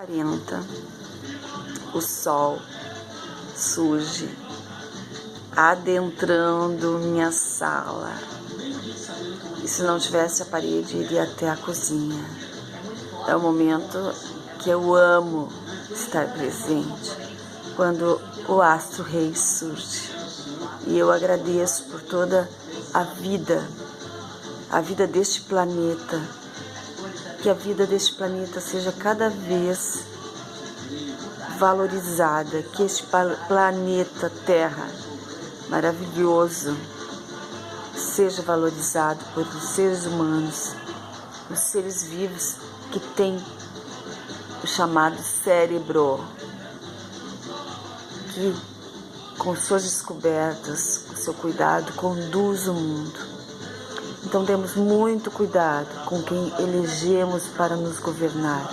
40, o sol surge adentrando minha sala. E se não tivesse a parede, iria até a cozinha. É o momento que eu amo estar presente, quando o astro rei surge. E eu agradeço por toda a vida deste planeta. Que a vida deste planeta seja cada vez valorizada, que este planeta Terra maravilhoso seja valorizado por seres humanos, os seres vivos que têm o chamado cérebro, que com suas descobertas, com seu cuidado, conduz o mundo. Então temos muito cuidado com quem elegemos para nos governar.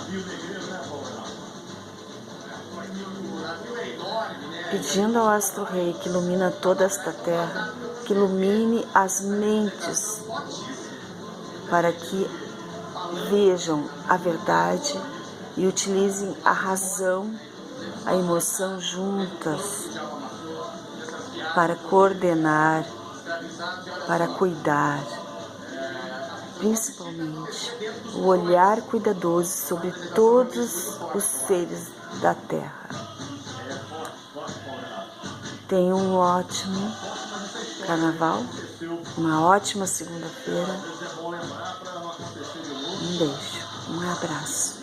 Pedindo ao Astro Rei que ilumina toda esta terra, que ilumine as mentes para que vejam a verdade e utilizem a razão, a emoção juntas para coordenar, para cuidar. Principalmente o olhar cuidadoso sobre todos os seres da Terra. Tenha um ótimo carnaval, uma ótima segunda-feira. Um beijo, um abraço.